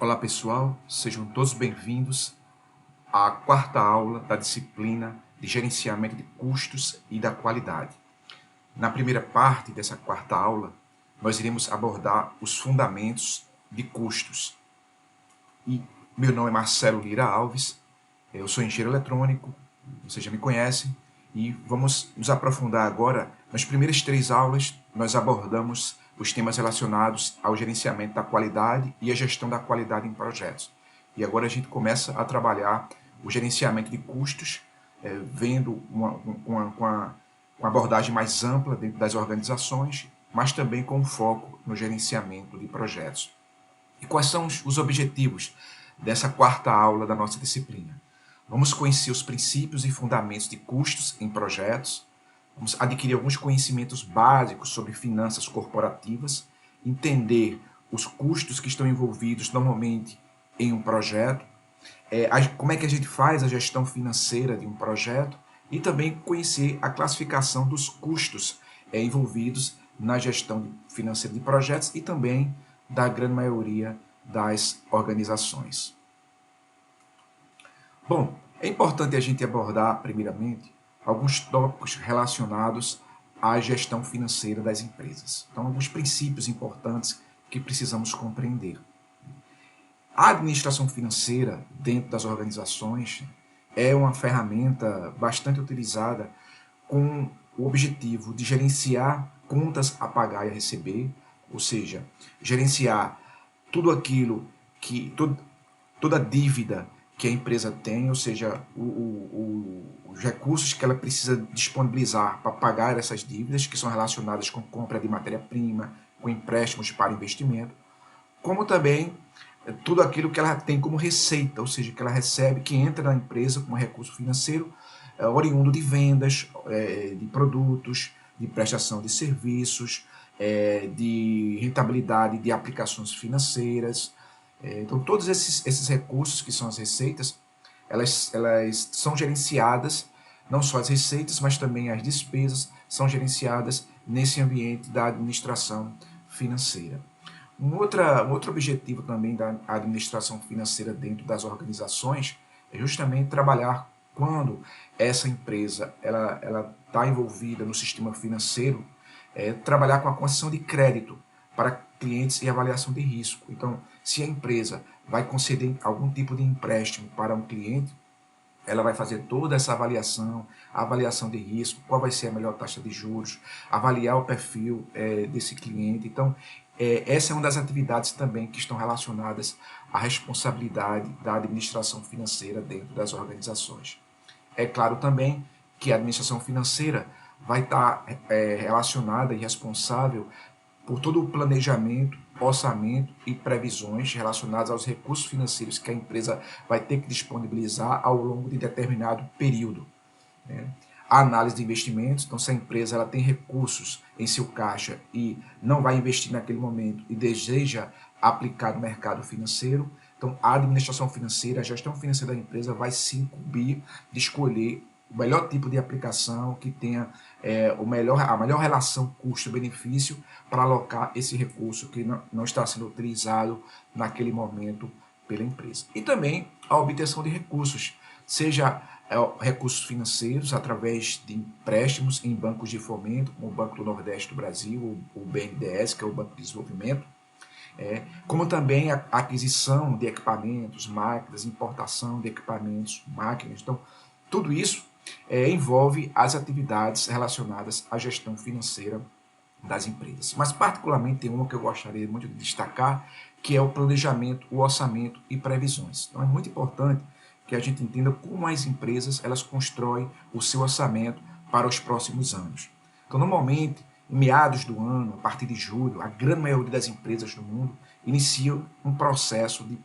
Olá pessoal, sejam todos bem-vindos à quarta aula da disciplina de Gerenciamento de Custos e da Qualidade. Na primeira parte dessa quarta aula, nós iremos abordar os fundamentos de custos. E meu nome é Marcelo Lira Alves, eu sou engenheiro eletrônico, vocês já me conhecem, e vamos nos aprofundar agora. Nas primeiras 3 aulas, nós abordamos os temas relacionados ao gerenciamento da qualidade e a gestão da qualidade em projetos. E agora a gente começa a trabalhar o gerenciamento de custos, vendo uma abordagem mais ampla dentro das organizações, mas também com foco no gerenciamento de projetos. E quais são os objetivos dessa quarta aula da nossa disciplina? Vamos conhecer os princípios e fundamentos de custos em projetos, vamos adquirir alguns conhecimentos básicos sobre finanças corporativas, entender os custos que estão envolvidos normalmente em um projeto, como é que a gente faz a gestão financeira de um projeto e também conhecer a classificação dos custos envolvidos na gestão financeira de projetos e também da grande maioria das organizações. Bom, é importante a gente abordar, primeiramente, alguns tópicos relacionados à gestão financeira das empresas. Então, alguns princípios importantes que precisamos compreender. A administração financeira dentro das organizações é uma ferramenta bastante utilizada com o objetivo de gerenciar contas a pagar e a receber, ou seja, gerenciar tudo aquilo que, toda a dívida que a empresa tem, ou seja, os recursos que ela precisa disponibilizar para pagar essas dívidas, que são relacionadas com compra de matéria-prima, com empréstimos para investimento, como também tudo aquilo que ela tem como receita, ou seja, que ela recebe, que entra na empresa como recurso financeiro, oriundo de vendas, de produtos, de prestação de serviços, de rentabilidade de aplicações financeiras. Então, todos esses recursos, que são as receitas, elas são gerenciadas, não só as receitas, mas também as despesas são gerenciadas nesse ambiente da administração financeira. Um outro objetivo também da administração financeira dentro das organizações é justamente trabalhar quando essa empresa ela está envolvida no sistema financeiro, trabalhar com a concessão de crédito para clientes e avaliação de risco. Então, se a empresa vai conceder algum tipo de empréstimo para um cliente, ela vai fazer toda essa avaliação, a avaliação de risco, qual vai ser a melhor taxa de juros, avaliar o perfil desse cliente. Então, essa é uma das atividades também que estão relacionadas à responsabilidade da administração financeira dentro das organizações. É claro também que a administração financeira vai estar relacionada e responsável por todo o planejamento, orçamento e previsões relacionadas aos recursos financeiros que a empresa vai ter que disponibilizar ao longo de determinado período. A análise de investimentos, então se a empresa ela tem recursos em seu caixa e não vai investir naquele momento e deseja aplicar no mercado financeiro, então a administração financeira, a gestão financeira da empresa vai se incumbir de escolher o melhor tipo de aplicação que tenha a melhor relação custo-benefício para alocar esse recurso que não está sendo utilizado naquele momento pela empresa. E também a obtenção de recursos, seja recursos financeiros através de empréstimos em bancos de fomento, como o Banco do Nordeste do Brasil, o BNDES, que é o Banco de Desenvolvimento, como também a aquisição de equipamentos, máquinas, importação de equipamentos, máquinas. Então, tudo isso envolve as atividades relacionadas à gestão financeira das empresas. Mas, particularmente, tem uma que eu gostaria muito de destacar, que é o planejamento, o orçamento e previsões. Então, é muito importante que a gente entenda como as empresas elas constroem o seu orçamento para os próximos anos. Então, normalmente, em meados do ano, a partir de julho, a grande maioria das empresas do mundo inicia um processo de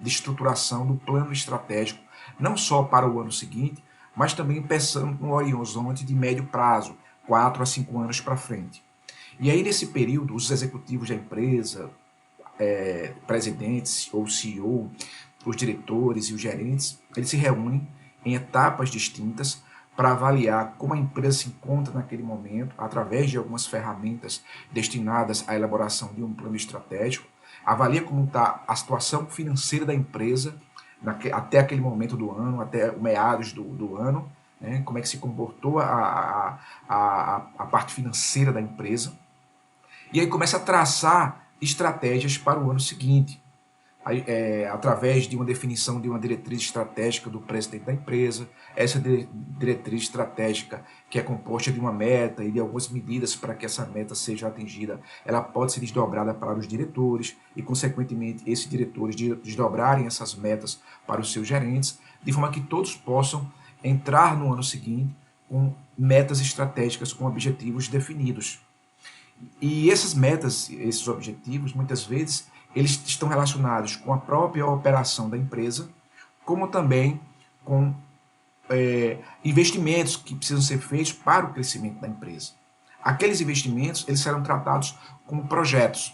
estruturação do plano estratégico, não só para o ano seguinte, mas também pensando no horizonte de médio prazo, 4 a 5 anos para frente. E aí, nesse período, os executivos da empresa, presidentes ou CEO, os diretores e os gerentes, eles se reúnem em etapas distintas para avaliar como a empresa se encontra naquele momento, através de algumas ferramentas destinadas à elaboração de um plano estratégico, avalia como está a situação financeira da empresa até aquele momento do ano, até meados do ano, né? Como é que se comportou a parte financeira da empresa. E aí começa a traçar estratégias para o ano seguinte, através de uma definição de uma diretriz estratégica do presidente da empresa. Essa diretriz estratégica, que é composta de uma meta e de algumas medidas para que essa meta seja atingida, ela pode ser desdobrada para os diretores e, consequentemente, esses diretores desdobrarem essas metas para os seus gerentes, de forma que todos possam entrar no ano seguinte com metas estratégicas, com objetivos definidos. E essas metas, esses objetivos, muitas vezes, eles estão relacionados com a própria operação da empresa, como também com investimentos que precisam ser feitos para o crescimento da empresa. Aqueles investimentos, eles serão tratados como projetos.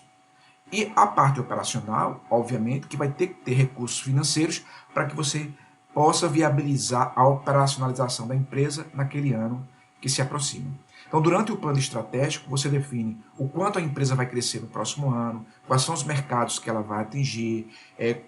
E a parte operacional, obviamente, que vai ter que ter recursos financeiros para que você possa viabilizar a operacionalização da empresa naquele ano que se aproxima. Então, durante o plano estratégico, você define o quanto a empresa vai crescer no próximo ano, quais são os mercados que ela vai atingir,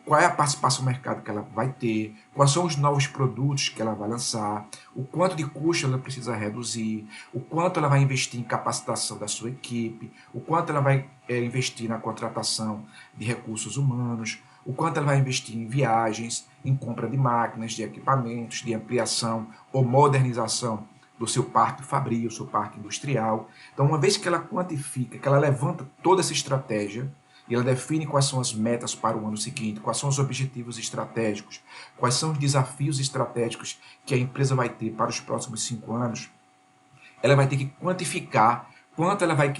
qual é a participação no mercado que ela vai ter, quais são os novos produtos que ela vai lançar, o quanto de custo ela precisa reduzir, o quanto ela vai investir em capacitação da sua equipe, o quanto ela vai investir na contratação de recursos humanos, o quanto ela vai investir em viagens, em compra de máquinas, de equipamentos, de ampliação ou modernização do seu parque fabril, seu parque industrial. Então, uma vez que ela quantifica, que ela levanta toda essa estratégia, e ela define quais são as metas para o ano seguinte, quais são os objetivos estratégicos, quais são os desafios estratégicos que a empresa vai ter para os próximos 5 anos, ela vai ter que quantificar quanto ela vai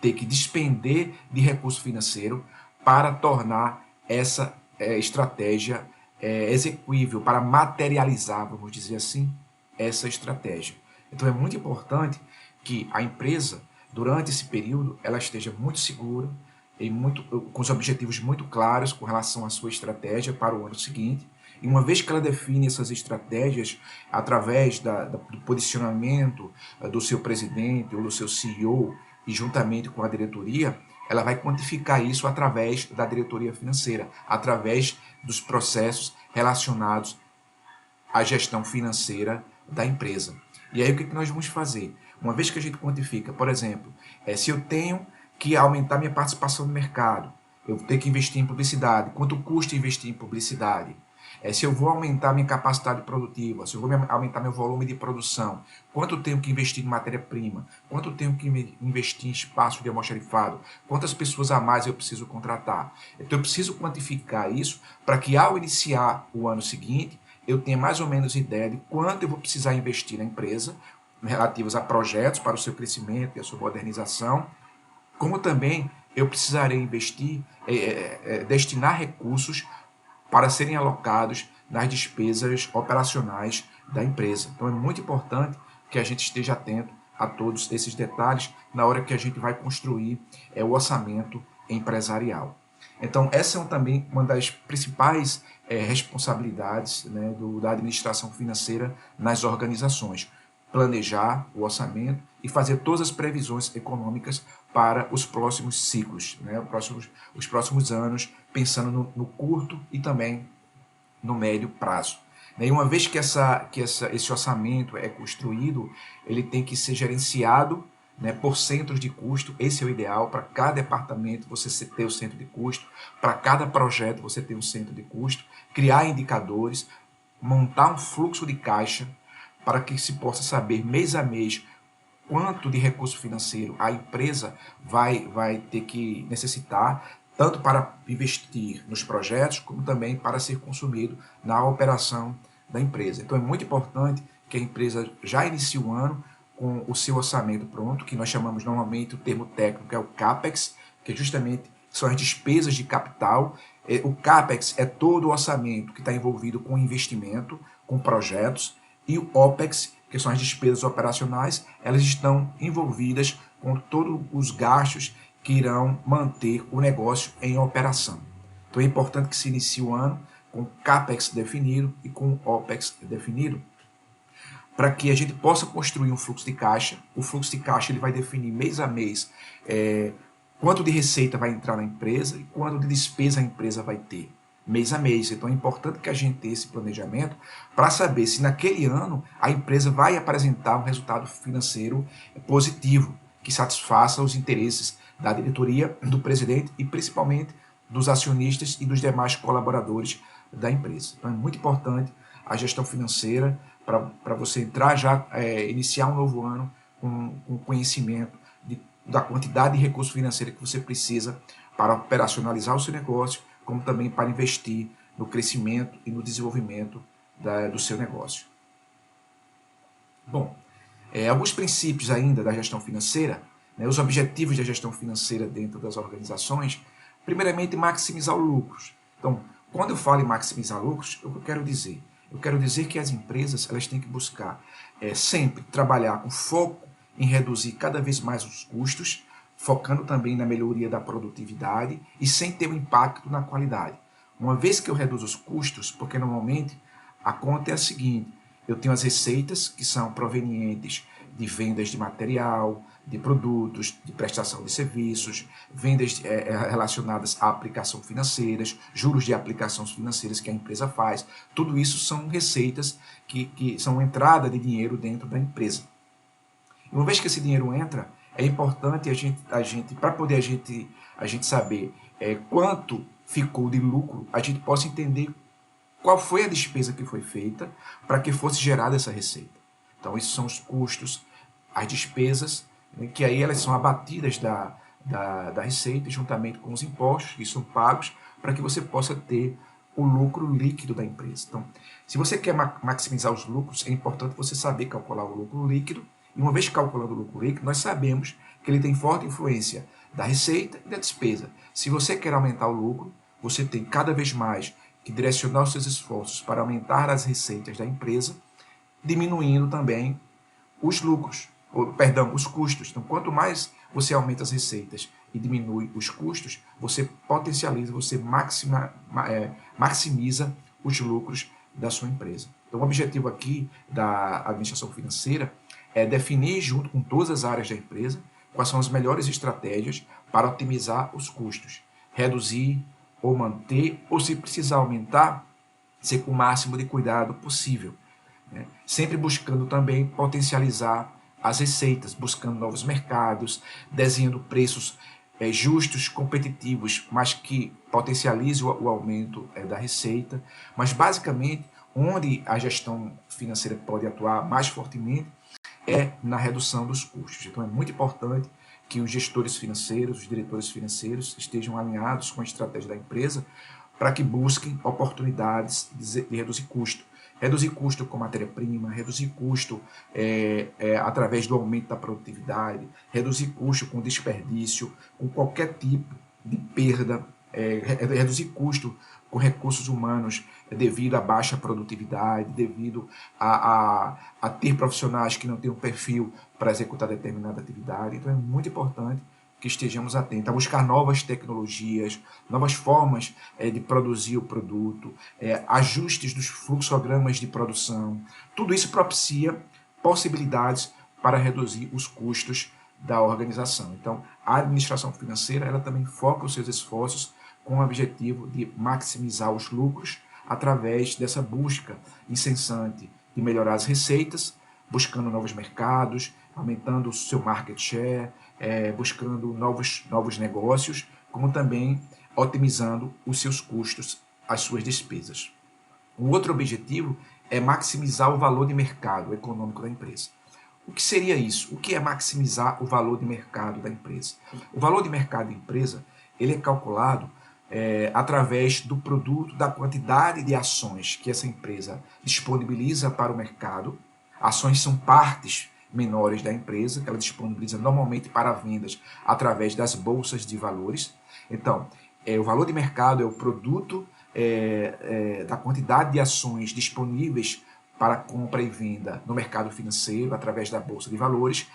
ter que despender de recurso financeiro para tornar essa estratégia execuível, para materializar, vamos dizer assim, essa estratégia. Então é muito importante que a empresa, durante esse período, ela esteja muito segura, com os objetivos muito claros com relação à sua estratégia para o ano seguinte. E uma vez que ela define essas estratégias através do posicionamento do seu presidente ou do seu CEO e juntamente com a diretoria, ela vai quantificar isso através da diretoria financeira, através dos processos relacionados à gestão financeira da empresa. E aí o que nós vamos fazer? Uma vez que a gente quantifica, por exemplo, se eu tenho que aumentar minha participação no mercado, eu vou ter que investir em publicidade, quanto custa investir em publicidade? Se eu vou aumentar minha capacidade produtiva, se eu vou aumentar meu volume de produção, quanto eu tenho que investir em matéria-prima, quanto eu tenho que investir em espaço de almoxarifado, quantas pessoas a mais eu preciso contratar. Então eu preciso quantificar isso para que ao iniciar o ano seguinte, eu tenha mais ou menos ideia de quanto eu vou precisar investir na empresa, relativos a projetos para o seu crescimento e a sua modernização, como também eu precisarei investir, destinar recursos para serem alocados nas despesas operacionais da empresa. Então é muito importante que a gente esteja atento a todos esses detalhes na hora que a gente vai construir o orçamento empresarial. Então essa é também uma das principais responsabilidades, né, da administração financeira nas organizações. Planejar o orçamento e fazer todas as previsões econômicas para os próximos ciclos, né, os próximos anos, pensando no curto e também no médio prazo. E uma vez que esse orçamento é construído, ele tem que ser gerenciado, né, por centros de custo. Esse é o ideal. Para cada departamento você ter o centro de custo, para cada projeto você ter um centro de custo, criar indicadores, montar um fluxo de caixa para que se possa saber mês a mês quanto de recurso financeiro a empresa vai ter que necessitar, tanto para investir nos projetos, como também para ser consumido na operação da empresa. Então é muito importante que a empresa já inicie o ano com o seu orçamento pronto, que nós chamamos normalmente, o termo técnico é o CAPEX, que justamente são as despesas de capital. O CAPEX é todo o orçamento que está envolvido com investimento, com projetos, e o OPEX, que são as despesas operacionais, elas estão envolvidas com todos os gastos que irão manter o negócio em operação. Então é importante que se inicie o ano com CAPEX definido e com OPEX definido, para que a gente possa construir um fluxo de caixa. O fluxo de caixa ele vai definir mês a mês quanto de receita vai entrar na empresa e quanto de despesa a empresa vai ter, mês a mês. Então é importante que a gente tenha esse planejamento para saber se naquele ano a empresa vai apresentar um resultado financeiro positivo, que satisfaça os interesses da diretoria, do presidente e principalmente dos acionistas e dos demais colaboradores da empresa. Então é muito importante a gestão financeira para você entrar já, iniciar um novo ano com conhecimento da quantidade de recursos financeiros que você precisa para operacionalizar o seu negócio, como também para investir no crescimento e no desenvolvimento do seu negócio. Bom, alguns princípios ainda da gestão financeira, né, os objetivos da gestão financeira dentro das organizações. Primeiramente, maximizar os lucros. Então, quando eu falo em maximizar lucros, o que eu quero dizer? Eu quero dizer que as empresas elas têm que buscar sempre trabalhar com foco em reduzir cada vez mais os custos, focando também na melhoria da produtividade e sem ter um impacto na qualidade. Uma vez que eu reduzo os custos, porque normalmente a conta é a seguinte: eu tenho as receitas que são provenientes de vendas de material, de produtos, de prestação de serviços, vendas relacionadas à aplicação financeiras, juros de aplicações financeiras que a empresa faz. Tudo isso são receitas que são entrada de dinheiro dentro da empresa. E uma vez que esse dinheiro entra, é importante a gente para poder a gente saber quanto ficou de lucro, a gente possa entender qual foi a despesa que foi feita para que fosse gerada essa receita. Então, esses são os custos, as despesas, né, que aí elas são abatidas da receita, juntamente com os impostos que são pagos, para que você possa ter o lucro líquido da empresa. Então, se você quer maximizar os lucros, é importante você saber calcular o lucro líquido, e uma vez calculando o lucro líquido, nós sabemos que ele tem forte influência da receita e da despesa. Se você quer aumentar o lucro, você tem cada vez mais que direcionar os seus esforços para aumentar as receitas da empresa, diminuindo também os lucros, os custos. Então, quanto mais você aumenta as receitas e diminui os custos, você potencializa, você maximiza os lucros da sua empresa. Então, o objetivo aqui da administração financeira é definir, junto com todas as áreas da empresa, quais são as melhores estratégias para otimizar os custos, reduzir ou manter, ou se precisar aumentar, ser com o máximo de cuidado possível, né? Sempre buscando também potencializar as receitas, buscando novos mercados, desenhando preços justos, competitivos, mas que potencialize o aumento da receita. Mas, basicamente, onde a gestão financeira pode atuar mais fortemente é na redução dos custos. Então, é muito importante que os gestores financeiros, os diretores financeiros estejam alinhados com a estratégia da empresa para que busquem oportunidades de reduzir custo. Reduzir custo com matéria-prima, reduzir custo através do aumento da produtividade, reduzir custo com desperdício, com qualquer tipo de perda, reduzir custo com recursos humanos devido à baixa produtividade, devido a ter profissionais que não têm um perfil para executar determinada atividade. Então é muito importante que estejamos atentos a buscar novas tecnologias, novas formas de produzir o produto, ajustes dos fluxogramas de produção. Tudo isso propicia possibilidades para reduzir os custos da organização. Então, a administração financeira ela também foca os seus esforços com o objetivo de maximizar os lucros através dessa busca incessante de melhorar as receitas, buscando novos mercados, aumentando o seu market share, buscando novos negócios, como também otimizando os seus custos, as suas despesas. Um outro objetivo é maximizar o valor de mercado econômico da empresa. O que seria isso? O que é maximizar o valor de mercado da empresa? O valor de mercado da empresa ele é calculado através do produto, da quantidade de ações que essa empresa disponibiliza para o mercado. Ações são partes menores da empresa, que ela disponibiliza normalmente para vendas através das bolsas de valores. Então, o valor de mercado é o produto da quantidade de ações disponíveis para compra e venda no mercado financeiro, através da bolsa de valores,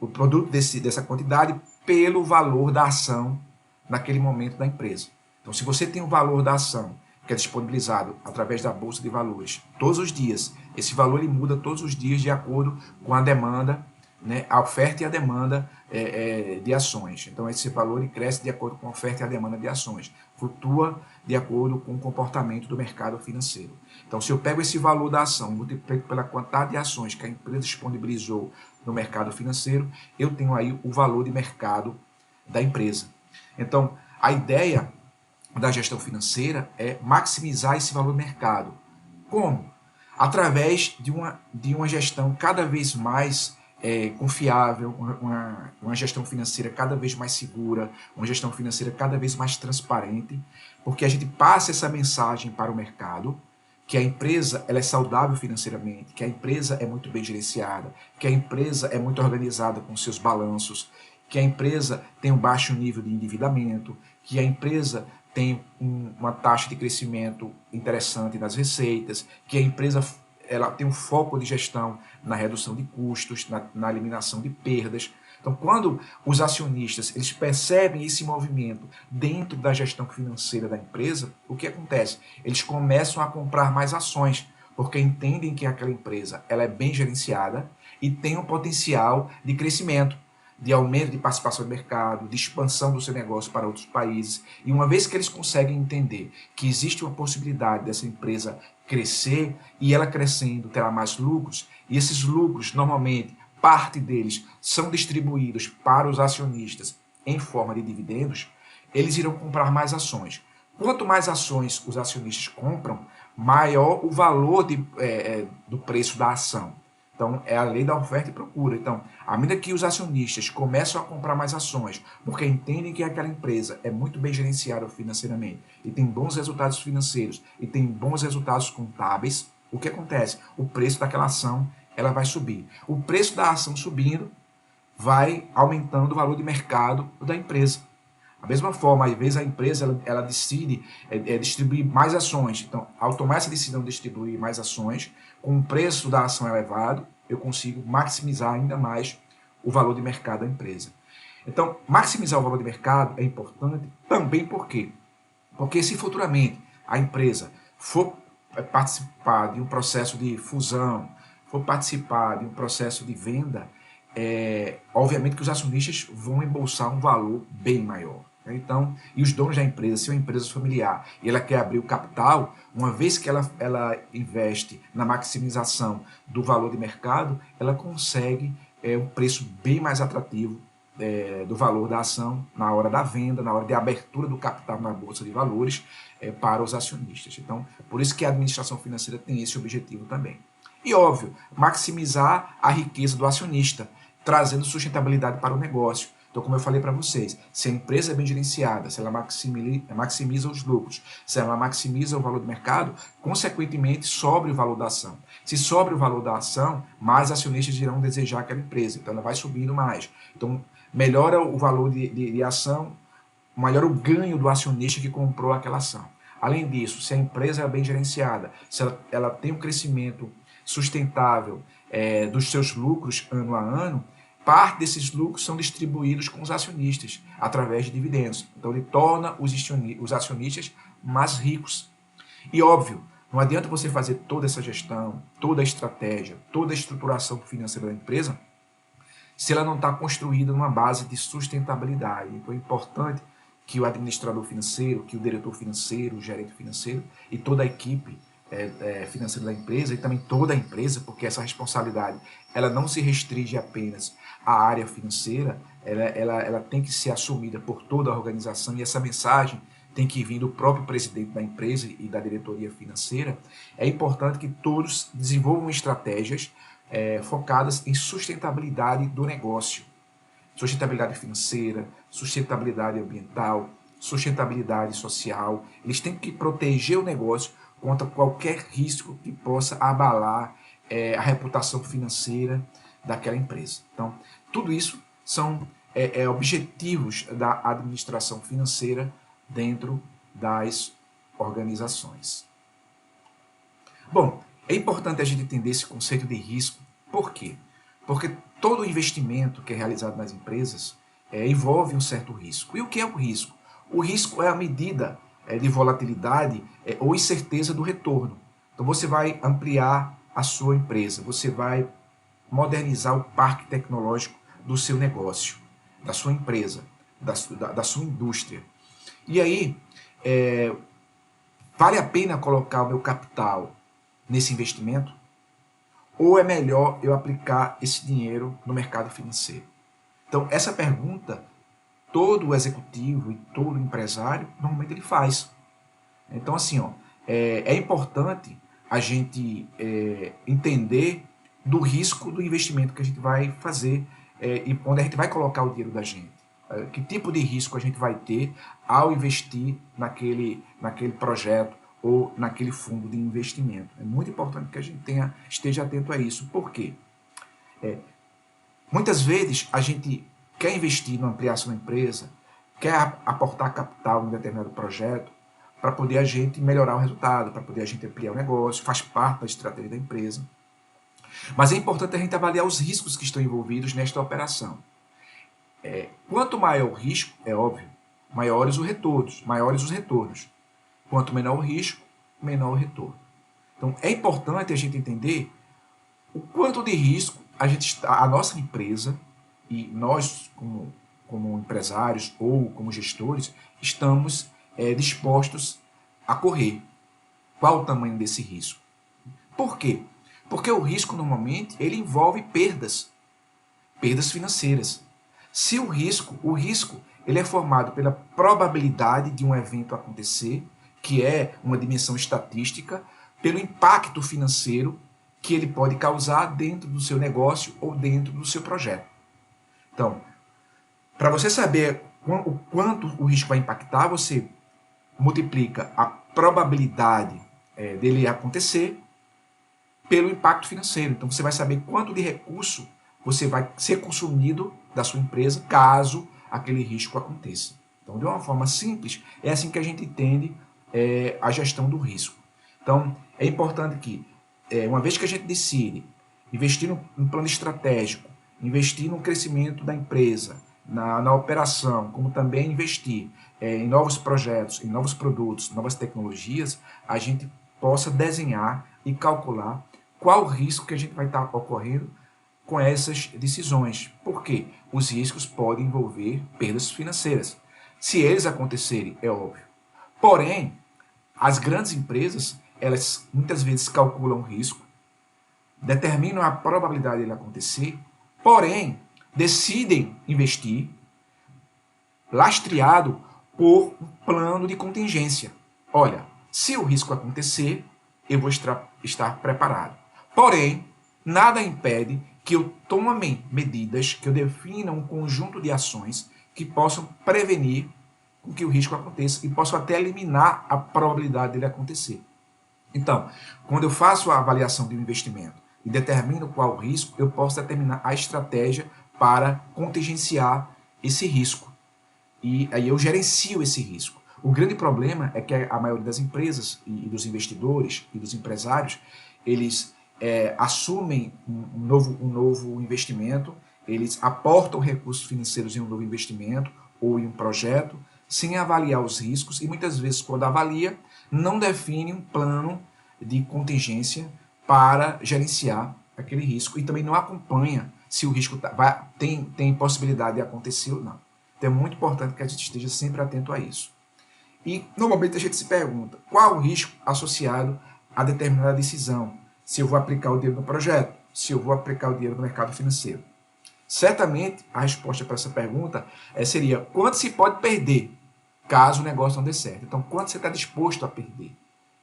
o produto dessa quantidade pelo valor da ação naquele momento da empresa. Então, se você tem o valor da ação que é disponibilizado através da bolsa de valores todos os dias, esse valor ele muda todos os dias de acordo com a demanda né, a oferta e a demanda de ações. Então, esse valor ele cresce de acordo com a oferta e a demanda de ações, flutua de acordo com o comportamento do mercado financeiro. Então, se eu pego esse valor da ação e multiplico pela quantidade de ações que a empresa disponibilizou no mercado financeiro, eu tenho aí o valor de mercado da empresa. Então, a ideia da gestão financeira é maximizar esse valor de mercado. Como? Através de uma gestão cada vez mais confiável, uma gestão financeira cada vez mais segura, uma gestão financeira cada vez mais transparente, porque a gente passa essa mensagem para o mercado, que a empresa ela é saudável financeiramente, que a empresa é muito bem gerenciada, que a empresa é muito organizada com seus balanços, que a empresa tem um baixo nível de endividamento, que a empresa tem uma taxa de crescimento interessante nas receitas, que a empresa ela tem um foco de gestão na redução de custos, na eliminação de perdas. Então, quando os acionistas eles percebem esse movimento dentro da gestão financeira da empresa, o que acontece? Eles começam a comprar mais ações, porque entendem que aquela empresa ela é bem gerenciada e tem um potencial de crescimento, de aumento de participação de mercado, de expansão do seu negócio para outros países. E uma vez que eles conseguem entender que existe uma possibilidade dessa empresa crescer, e ela crescendo terá mais lucros, e esses lucros, normalmente, parte deles são distribuídos para os acionistas em forma de dividendos, eles irão comprar mais ações. Quanto mais ações os acionistas compram, maior o valor do preço da ação. Então, é a lei da oferta e procura. Então, à medida que os acionistas começam a comprar mais ações, porque entendem que aquela empresa é muito bem gerenciada financeiramente e tem bons resultados financeiros e tem bons resultados contábeis, o que acontece? O preço daquela ação ela vai subir. O preço da ação subindo vai aumentando o valor de mercado da empresa. Da mesma forma, às vezes a empresa ela decide distribuir mais ações. Então, ao tomar essa decisão de distribuir mais ações, com o preço da ação elevado, eu consigo maximizar ainda mais o valor de mercado da empresa. Então, maximizar o valor de mercado é importante também por quê? Porque se futuramente a empresa for participar de um processo de fusão, for participar de um processo de venda, obviamente que os acionistas vão embolsar um valor bem maior. Então, e os donos da empresa, se é uma empresa familiar e ela quer abrir o capital, uma vez que ela investe na maximização do valor de mercado, ela consegue um preço bem mais atrativo do valor da ação na hora da venda, na hora de abertura do capital na Bolsa de Valores para os acionistas. Então, por isso que a administração financeira tem esse objetivo também. E, óbvio, maximizar a riqueza do acionista, trazendo sustentabilidade para o negócio. Então, como eu falei para vocês, se a empresa é bem gerenciada, se ela maximiza os lucros, se ela maximiza o valor do mercado, consequentemente, sobre o valor da ação. Se sobre o valor da ação, mais acionistas irão desejar aquela empresa. Então, ela vai subindo mais. Então, melhora o valor de ação, melhora o ganho do acionista que comprou aquela ação. Além disso, se a empresa é bem gerenciada, se ela tem um crescimento sustentável dos seus lucros ano a ano, parte desses lucros são distribuídos com os acionistas através de dividendos. Então, ele torna os acionistas mais ricos. E, óbvio, não adianta você fazer toda essa gestão, toda a estratégia, toda a estruturação financeira da empresa se ela não está construída numa base de sustentabilidade. Então, é importante que o administrador financeiro, que o diretor financeiro, o gerente financeiro e toda a equipe financeira da empresa e também toda a empresa, porque essa responsabilidade ela não se restringe apenas à área financeira, ela tem que ser assumida por toda a organização e essa mensagem tem que vir do próprio presidente da empresa e da diretoria financeira. É importante que todos desenvolvam estratégias focadas em sustentabilidade do negócio, sustentabilidade financeira, sustentabilidade ambiental, sustentabilidade social. Eles têm que proteger o negócio contra qualquer risco que possa abalar a reputação financeira daquela empresa. Então, tudo isso são objetivos da administração financeira dentro das organizações. Bom, é importante a gente entender esse conceito de risco. Por quê? Porque todo investimento que é realizado nas empresas envolve um certo risco. E o que é o risco? O risco é a medida de volatilidade ou incerteza do retorno. Então você vai ampliar a sua empresa, você vai modernizar o parque tecnológico do seu negócio, da sua empresa, da sua indústria. E aí, vale a pena colocar o meu capital nesse investimento? Ou é melhor eu aplicar esse dinheiro no mercado financeiro? Então, essa pergunta, todo executivo e todo empresário, normalmente ele faz. Então, assim, é importante a gente entender do risco do investimento que a gente vai fazer e onde a gente vai colocar o dinheiro da gente. Que tipo de risco a gente vai ter ao investir naquele projeto ou naquele fundo de investimento. É muito importante que a gente esteja atento a isso. Por quê? Muitas vezes a gente quer investir na ampliação da empresa, quer aportar capital em um determinado projeto para poder a gente melhorar o resultado, para poder a gente ampliar o negócio, faz parte da estratégia da empresa. Mas é importante a gente avaliar os riscos que estão envolvidos nesta operação. Quanto maior o risco, é óbvio, maiores os retornos. Quanto menor o risco, menor o retorno. Então é importante a gente entender o quanto de risco a nossa empresa e nós, como empresários ou como gestores, estamos dispostos a correr. Qual o tamanho desse risco? Por quê? Porque o risco, normalmente, ele envolve perdas financeiras. Se o risco ele é formado pela probabilidade de um evento acontecer, que é uma dimensão estatística, pelo impacto financeiro que ele pode causar dentro do seu negócio ou dentro do seu projeto. Então, para você saber o quanto o risco vai impactar, você multiplica a probabilidade dele acontecer pelo impacto financeiro. Então, você vai saber quanto de recurso você vai ser consumido da sua empresa caso aquele risco aconteça. Então, de uma forma simples, é assim que a gente entende a gestão do risco. Então, é importante que, uma vez que a gente decide investir no plano estratégico, investir no crescimento da empresa, na operação, como também investir em novos projetos, em novos produtos, novas tecnologias, a gente possa desenhar e calcular qual o risco que a gente vai estar ocorrendo com essas decisões. Por quê? Os riscos podem envolver perdas financeiras. Se eles acontecerem, é óbvio. Porém, as grandes empresas, elas muitas vezes calculam o risco, determinam a probabilidade dele acontecer, porém, decidem investir lastreado por um plano de contingência. Olha, se o risco acontecer, eu vou estar preparado. Porém, nada impede que eu tome medidas, que eu defina um conjunto de ações que possam prevenir com que o risco aconteça e possam até eliminar a probabilidade dele acontecer. Então, quando eu faço a avaliação de um investimento e determino qual o risco, eu posso determinar a estratégia para contingenciar esse risco. E aí eu gerencio esse risco. O grande problema é que a maioria das empresas e dos investidores e dos empresários, eles assumem um novo investimento, eles aportam recursos financeiros em um novo investimento ou em um projeto, sem avaliar os riscos, e muitas vezes, quando avalia, não define um plano de contingência para gerenciar aquele risco, e também não acompanha se o risco tem possibilidade de acontecer ou não. Então é muito importante que a gente esteja sempre atento a isso. E normalmente a gente se pergunta, qual o risco associado a determinada decisão? Se eu vou aplicar o dinheiro no projeto, se eu vou aplicar o dinheiro no mercado financeiro. Certamente, a resposta para essa pergunta seria quanto se pode perder caso o negócio não dê certo. Então, quanto você está disposto a perder?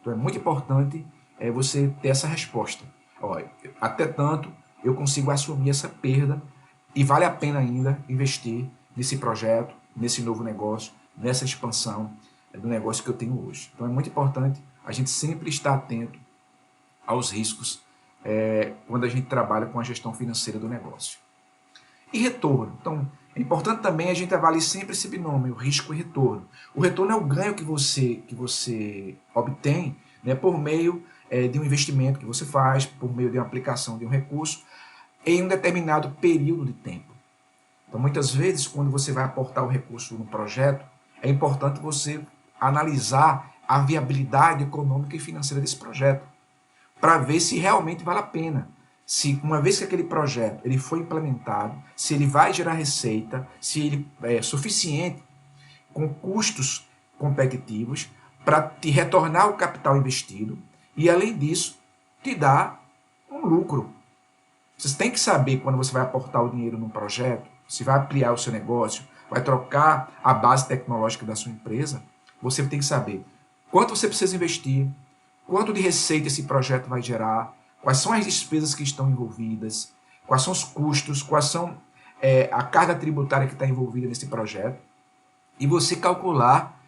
Então, é muito importante você ter essa resposta. Olha, até tanto eu consigo assumir essa perda e vale a pena ainda investir nesse projeto, nesse novo negócio, nessa expansão do negócio que eu tenho hoje. Então, é muito importante a gente sempre estar atento aos riscos quando a gente trabalha com a gestão financeira do negócio. E retorno. Então, é importante também a gente avaliar sempre esse binômio, risco e retorno. O retorno é o ganho que você obtém, né, por meio de um investimento que você faz, por meio de uma aplicação de um recurso, em um determinado período de tempo. Então, muitas vezes, quando você vai aportar o recurso no projeto, é importante você analisar a viabilidade econômica e financeira desse projeto, para ver se realmente vale a pena. se uma vez que aquele projeto ele foi implementado, se ele vai gerar receita, se ele é suficiente com custos competitivos para te retornar o capital investido e, além disso, te dar um lucro. Você tem que saber quando você vai aportar o dinheiro num projeto, se vai ampliar o seu negócio, vai trocar a base tecnológica da sua empresa, você tem que saber quanto você precisa investir, quanto de receita esse projeto vai gerar, quais são as despesas que estão envolvidas, quais são os custos, quais são a carga tributária que está envolvida nesse projeto, e você calcular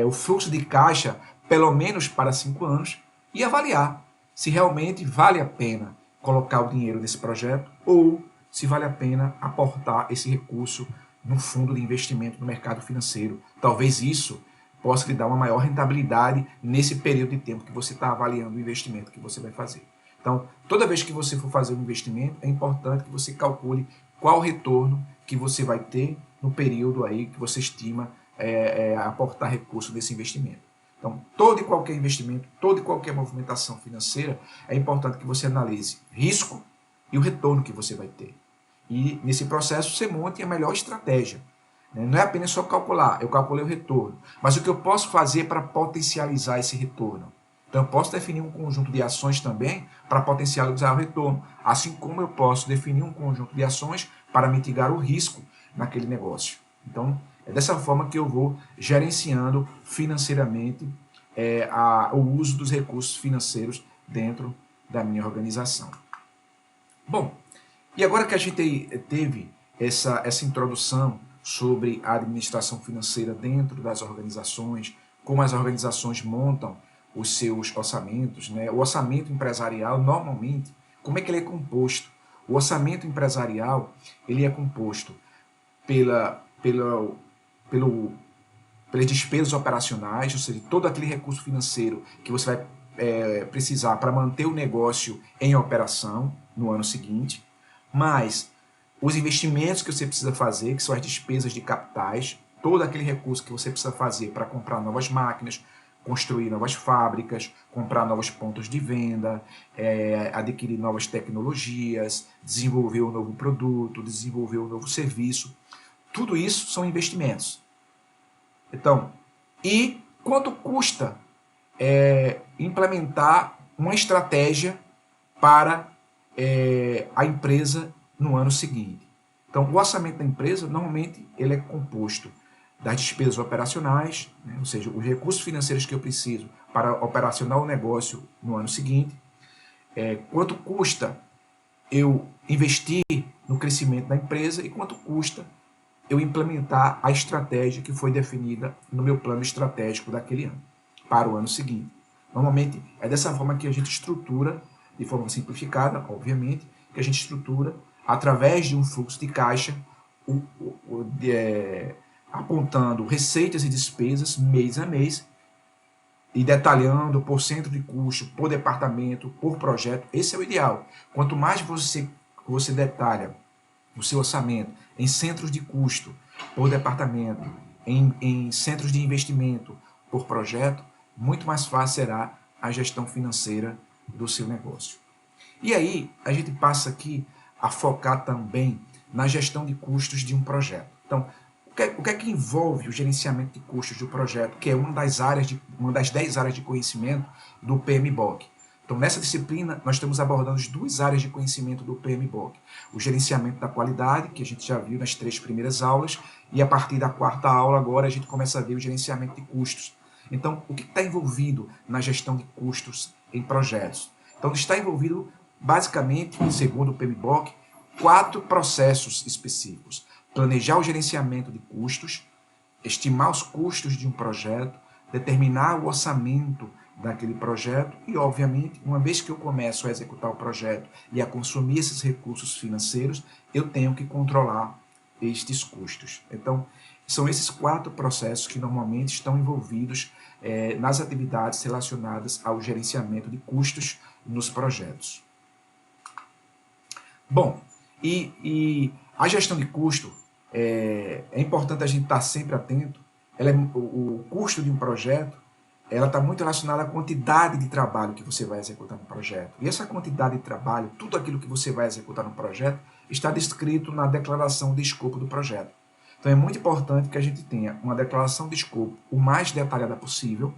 o fluxo de caixa, pelo menos para 5 anos, e avaliar se realmente vale a pena colocar o dinheiro nesse projeto ou se vale a pena aportar esse recurso no fundo de investimento no mercado financeiro. Talvez isso possa lhe dar uma maior rentabilidade nesse período de tempo que você está avaliando o investimento que você vai fazer. Então, toda vez que você for fazer um investimento, é importante que você calcule qual o retorno que você vai ter no período aí que você estima aportar recurso desse investimento. Então, todo e qualquer investimento, toda e qualquer movimentação financeira, é importante que você analise risco e o retorno que você vai ter. E, nesse processo, você monte a melhor estratégia. Não é apenas só calcular, eu calculei o retorno, mas o que eu posso fazer para potencializar esse retorno? Então, eu posso definir um conjunto de ações também para potencializar o retorno, assim como eu posso definir um conjunto de ações para mitigar o risco naquele negócio. Então, é dessa forma que eu vou gerenciando financeiramente o uso dos recursos financeiros dentro da minha organização. Bom, e agora que a gente teve essa introdução sobre a administração financeira dentro das organizações, como as organizações montam os seus orçamentos, né? O orçamento empresarial, normalmente, como é que ele é composto? O orçamento empresarial, ele é composto pelas despesas operacionais, ou seja, todo aquele recurso financeiro que você vai precisar para manter o negócio em operação no ano seguinte, mas os investimentos que você precisa fazer, que são as despesas de capitais, todo aquele recurso que você precisa fazer para comprar novas máquinas, construir novas fábricas, comprar novos pontos de venda, adquirir novas tecnologias, desenvolver um novo produto, desenvolver um novo serviço. Tudo isso são investimentos. Então, e quanto custa implementar uma estratégia para a empresa no ano seguinte? Então, o orçamento da empresa, normalmente, ele é composto das despesas operacionais, né, ou seja, os recursos financeiros que eu preciso para operacionar o negócio no ano seguinte, quanto custa eu investir no crescimento da empresa e quanto custa eu implementar a estratégia que foi definida no meu plano estratégico daquele ano, para o ano seguinte. Normalmente, é dessa forma que a gente estrutura, de forma simplificada, obviamente, que a gente estrutura através de um fluxo de caixa, apontando receitas e despesas mês a mês e detalhando por centro de custo, por departamento, por projeto. Esse é o ideal. Quanto mais você detalha o seu orçamento em centros de custo por departamento, em centros de investimento por projeto, muito mais fácil será a gestão financeira do seu negócio. E aí, a gente passa aqui a focar também na gestão de custos de um projeto. Então, o que é que envolve o gerenciamento de custos de um projeto, que é uma das 10 áreas de conhecimento do PMBOK? Então, nessa disciplina, nós estamos abordando as 2 áreas de conhecimento do PMBOK. O gerenciamento da qualidade, que a gente já viu nas 3 primeiras aulas, e a partir da 4ª aula agora a gente começa a ver o gerenciamento de custos. Então, o que está envolvido na gestão de custos em projetos? Então, está envolvido, basicamente, segundo o PMBOK, 4 processos específicos. Planejar o gerenciamento de custos, estimar os custos de um projeto, determinar o orçamento daquele projeto e, obviamente, uma vez que eu começo a executar o projeto e a consumir esses recursos financeiros, eu tenho que controlar estes custos. Então, são esses 4 processos que normalmente estão envolvidos nas atividades relacionadas ao gerenciamento de custos nos projetos. Bom, e a gestão de custo, é importante a gente estar sempre atento. O custo de um projeto ela está muito relacionada à quantidade de trabalho que você vai executar no projeto. E essa quantidade de trabalho, tudo aquilo que você vai executar no projeto, está descrito na declaração de escopo do projeto. Então é muito importante que a gente tenha uma declaração de escopo o mais detalhada possível,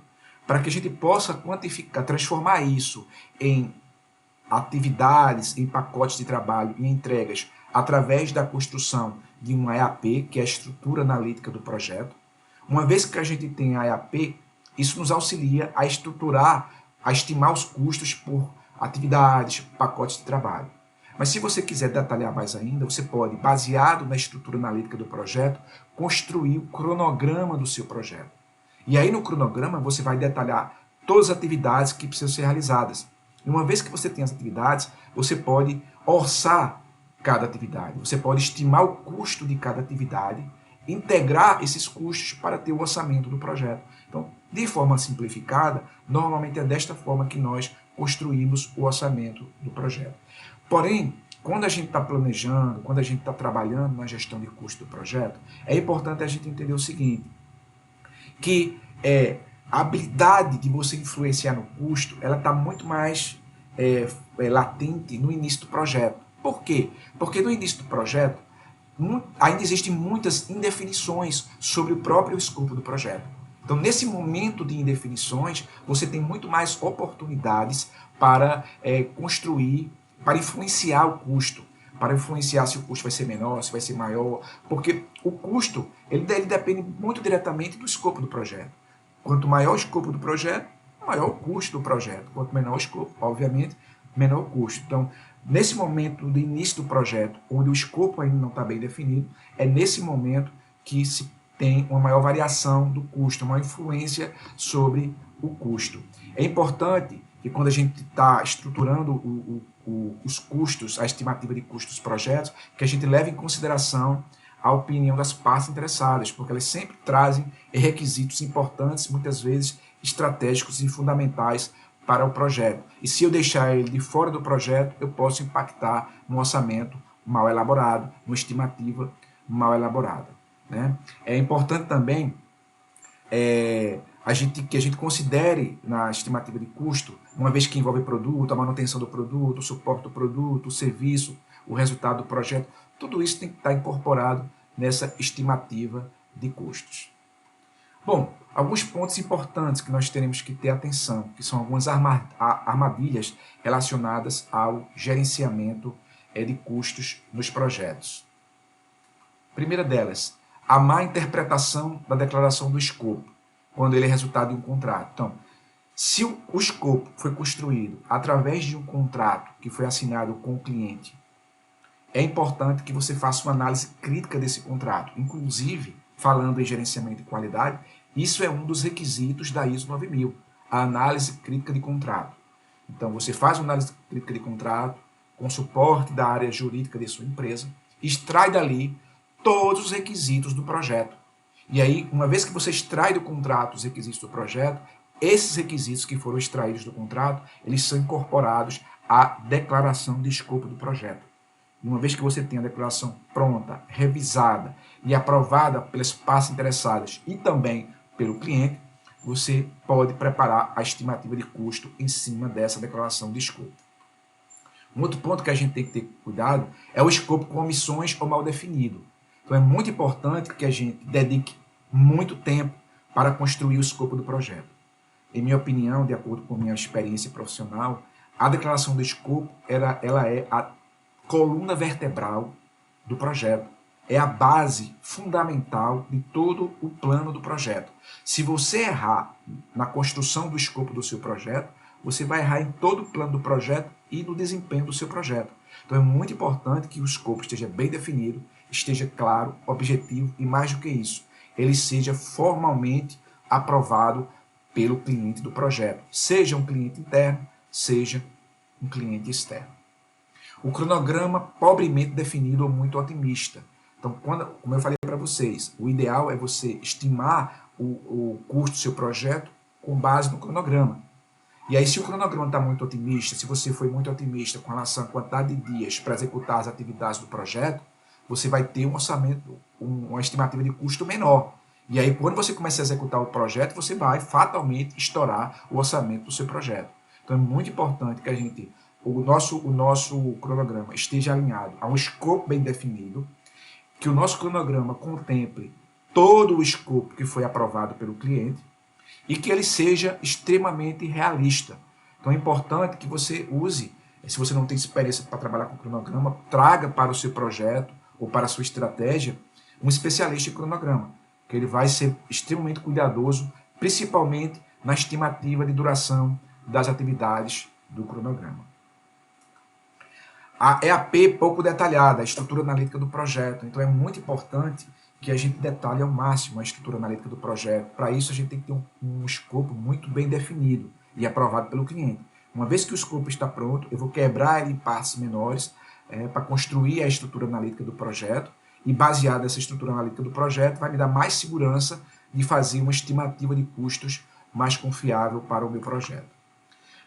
para que a gente possa quantificar, transformar isso em atividades, em pacotes de trabalho e entregas através da construção de um EAP, que é a estrutura analítica do projeto. Uma vez que a gente tem a EAP, isso nos auxilia a estruturar, a estimar os custos por atividades, pacotes de trabalho. Mas se você quiser detalhar mais ainda, você pode, baseado na estrutura analítica do projeto, construir o cronograma do seu projeto. E aí no cronograma você vai detalhar todas as atividades que precisam ser realizadas. E uma vez que você tem as atividades, você pode orçar cada atividade, você pode estimar o custo de cada atividade, integrar esses custos para ter o orçamento do projeto. Então, de forma simplificada, normalmente é desta forma que nós construímos o orçamento do projeto. Porém, quando a gente está planejando, quando a gente está trabalhando na gestão de custo do projeto, é importante a gente entender o seguinte, que a habilidade de você influenciar no custo, ela está muito mais latente no início do projeto. Por quê? Porque no início do projeto, ainda existem muitas indefinições sobre o próprio escopo do projeto. Então, nesse momento de indefinições, você tem muito mais oportunidades para construir, para influenciar o custo, para influenciar se o custo vai ser menor, se vai ser maior, porque o custo ele depende muito diretamente do escopo do projeto. Quanto maior o escopo do projeto, maior o custo do projeto. Quanto menor o escopo, obviamente, menor o custo. Então, nesse momento do início do projeto, onde o escopo ainda não está bem definido, é nesse momento que se tem uma maior variação do custo, uma influência sobre o custo. É importante que quando a gente está estruturando os custos, a estimativa de custos dos projetos, que a gente leve em consideração a opinião das partes interessadas, porque elas sempre trazem requisitos importantes, muitas vezes estratégicos e fundamentais para o projeto. E se eu deixar ele de fora do projeto, eu posso impactar no orçamento mal elaborado, numa estimativa mal elaborada. Né? É importante também que a gente considere na estimativa de custo, uma vez que envolve produto, a manutenção do produto, o suporte do produto, o serviço, o resultado do projeto, tudo isso tem que estar incorporado nessa estimativa de custos. Bom, alguns pontos importantes que nós teremos que ter atenção, que são algumas armadilhas relacionadas ao gerenciamento de custos nos projetos. Primeira delas, a má interpretação da declaração do escopo, quando ele é resultado de um contrato. Então, se o escopo foi construído através de um contrato que foi assinado com o cliente, é importante que você faça uma análise crítica desse contrato. Inclusive, falando em gerenciamento de qualidade, isso é um dos requisitos da ISO 9000, a análise crítica de contrato. Então, você faz uma análise crítica de contrato, com suporte da área jurídica de sua empresa, extrai dali todos os requisitos do projeto. E aí, uma vez que você extrai do contrato os requisitos do projeto, esses requisitos que foram extraídos do contrato, eles são incorporados à declaração de escopo do projeto. E uma vez que você tem a declaração pronta, revisada e aprovada pelas partes interessadas e também pelo cliente, você pode preparar a estimativa de custo em cima dessa declaração de escopo. Um outro ponto que a gente tem que ter cuidado é o escopo com omissões ou mal definido. Então é muito importante que a gente dedique muito tempo para construir o escopo do projeto. Em minha opinião, de acordo com a minha experiência profissional, a declaração do escopo ela é a coluna vertebral do projeto. É a base fundamental de todo o plano do projeto. Se você errar na construção do escopo do seu projeto, você vai errar em todo o plano do projeto e no desempenho do seu projeto. Então é muito importante que o escopo esteja bem definido, esteja claro, objetivo e, mais do que isso, ele seja formalmente aprovado pelo cliente do projeto, seja um cliente interno, seja um cliente externo. O cronograma pobremente definido ou muito otimista. Então, como eu falei para vocês, o ideal é você estimar o custo do seu projeto com base no cronograma. E aí, se o cronograma está muito otimista, se você foi muito otimista com relação à quantidade de dias para executar as atividades do projeto, você vai ter um orçamento, uma estimativa de custo menor. E aí, quando você começa a executar o projeto, você vai fatalmente estourar o orçamento do seu projeto. Então, é muito importante que o nosso cronograma esteja alinhado a um escopo bem definido, que o nosso cronograma contemple todo o escopo que foi aprovado pelo cliente e que ele seja extremamente realista. Então, é importante que você use, se você não tem experiência para trabalhar com cronograma, traga para o seu projeto ou para a sua estratégia um especialista em cronograma, que ele vai ser extremamente cuidadoso, principalmente na estimativa de duração das atividades do cronograma. A EAP pouco detalhada, a estrutura analítica do projeto. Então é muito importante que a gente detalhe ao máximo a estrutura analítica do projeto. Para isso a gente tem que ter um escopo muito bem definido e aprovado pelo cliente. Uma vez que o escopo está pronto, eu vou quebrar ele em partes menores para construir a estrutura analítica do projeto, e baseado nessa estrutura analítica do projeto vai me dar mais segurança de fazer uma estimativa de custos mais confiável para o meu projeto.